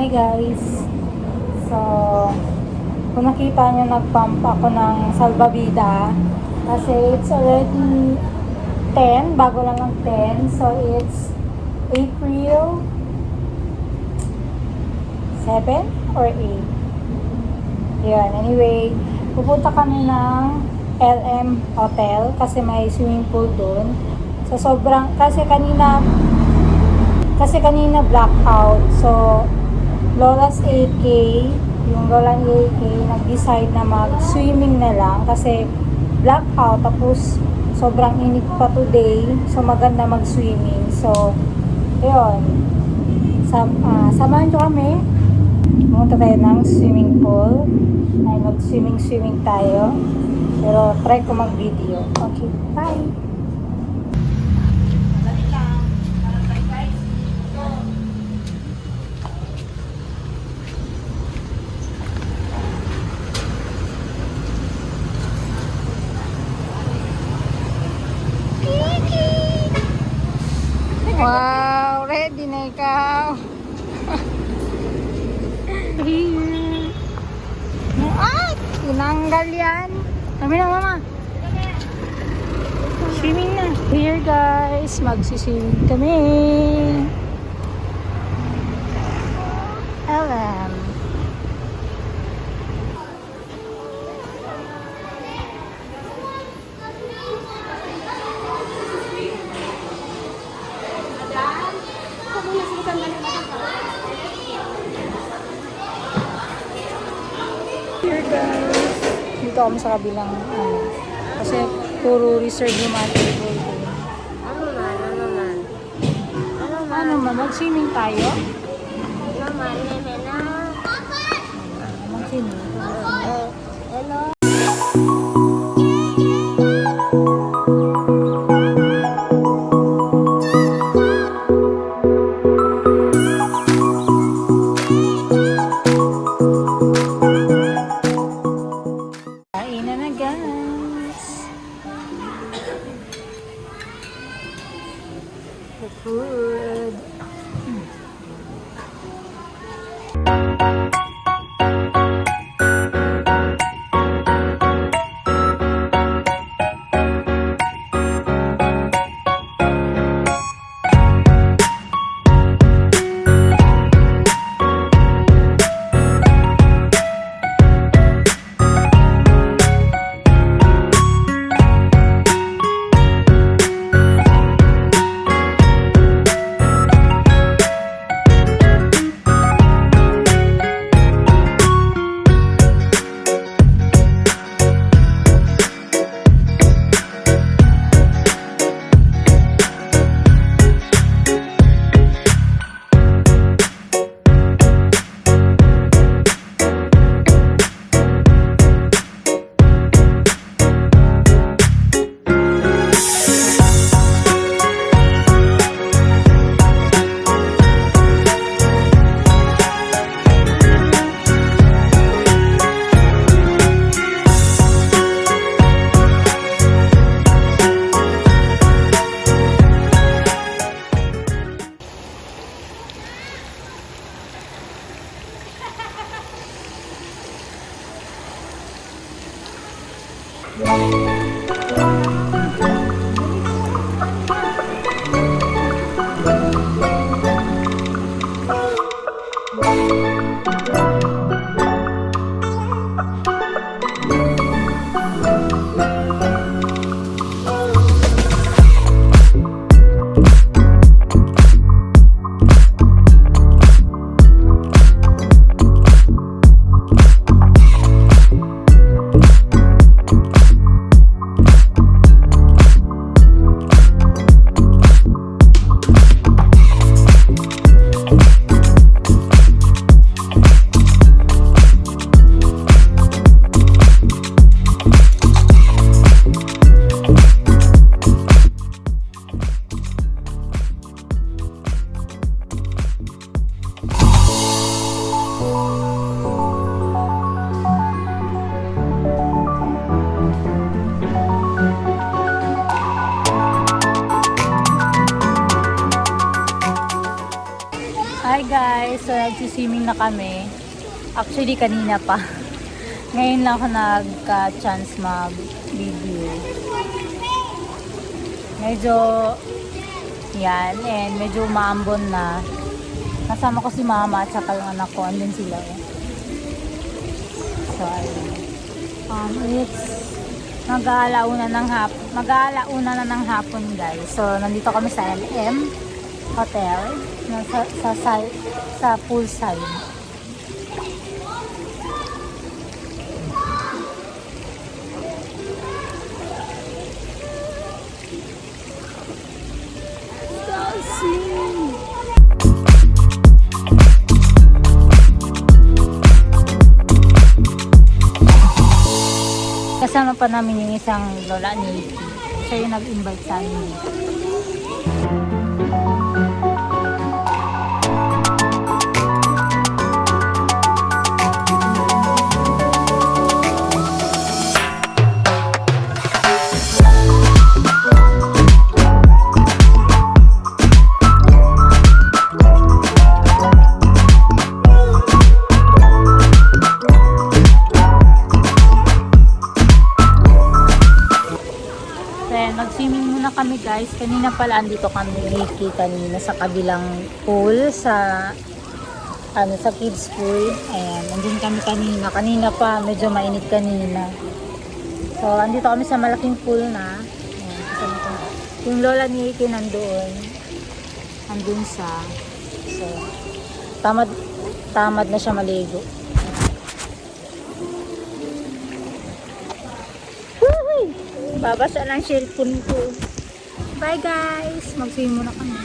Hi guys! So, kung nakita nyo, nag-pump ako ng salbabida kasi it's already 10, bago lang ng 10. So, it's April 7 or 8. Yan, anyway, pupunta kami ng LM Hotel kasi may swimming pool doon. So, kasi kanina blackout. So, Lola's AK, yung Lola ni AK, nag-decide na mag-swimming na lang kasi blackout. Tapos, sobrang init pa today. So, maganda mag-swimming. So, yun. Samahan nyo kami. Pumunta tayo ng swimming pool. Ay, mag-swimming tayo. Pero, try ko mag-video. Okay, bye! Wow, ready na ikaw. Here. Ay, tinanggal yan. Kami na, mama. Swimming na. Here guys, magsiswimming kami. LM. Here guys, dito kami sa kabilang kasi puro reserve yung mga table doon. Ano man, mag-swimming tayo? Mag-swimming. Hello. The food. Hi guys! So nagsiswimming na kami. Actually kanina pa. Ngayon lang ako nagka-chance mag-video. Medyo yan, and medyo maambon na. Kasama ko si mama at saka yung anak ko. Andun sila. So ayun. It's mag-aalauna na ng hapon guys. So nandito kami sa LM Hotel sa poolside. Kasama pa namin yung isang lola ni Iki. Siya yung nag-invite sa amin dito. Nag-swimming muna kami guys. Kanina pala andito kami Iki kanina sa kabilang pool sa kids pool. Ayan, nandun kami kanina. Kanina pa medyo mainit kanina. So andito kami sa malaking pool na. Ayan, yung lola ni Iki nandoon. Andun siya. So tamad na siya maligo. Babasa ng cellphone ko. Bye guys! Mag-swim muna kami.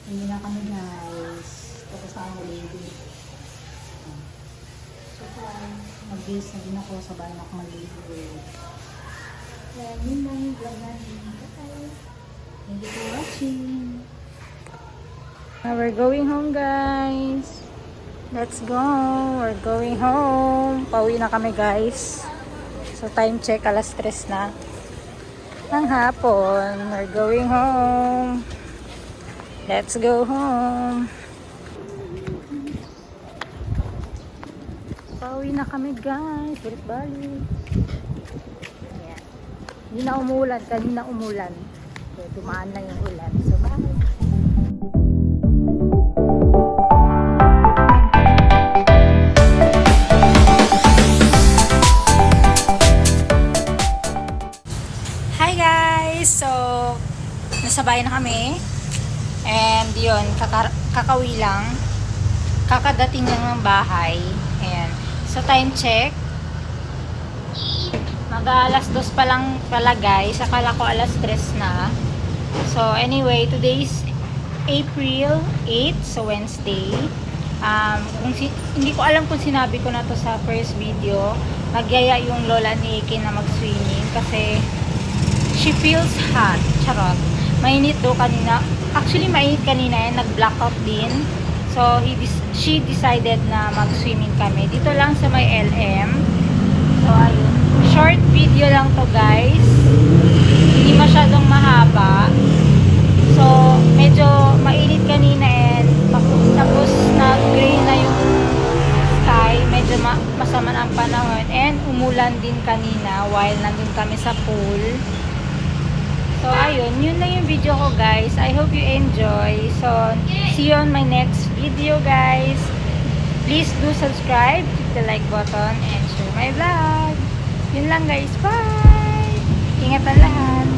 Hindi na kami guys. Tapos na ang maligo. So mag-base na din ako sa bahay na ako maligo. Kaya yun lang yung vlog natin. Thank you for watching. Now we're going home guys. Let's go. We're going home. Pauwi na kami guys. So time check, alas 3 na ng hapon. We're going home. Let's go home. Pauwi na kami guys. Balik-balik. Ayan. Hindi na umulan. Kanina umulan. So, dumaan na yung ulan. So bye. Hi guys! So, nasa bahay na kami. And yun, kakawi lang. Kakadating lang ng bahay. Ayan. So time check. Mag-alas 2 pa lang pala guys. Akala ko alas 3 na. So anyway, today is April 8. So Wednesday. Hindi ko alam kung sinabi ko na to sa first video. Nagyaya yung lola ni Iki na mag-swimming. Kasi she feels hot. Charot. Mainit daw kanina. Actually, mainit kanina yan. Nag-blackout din. So, she decided na mag-swimming kami. Dito lang sa may LM. So, ayun. Short video lang to guys. Hindi masyadong mahaba. So, medyo mainit kanina and tapos nag-gray na yung sky. kanina while nandun kami sa pool. So, ayun. Yun lang yung video ko, guys. I hope you enjoy. So, see you on my next video, guys. Please do subscribe, click the like button, and share my vlog. Yun lang, guys. Bye! Ingat ang lahat.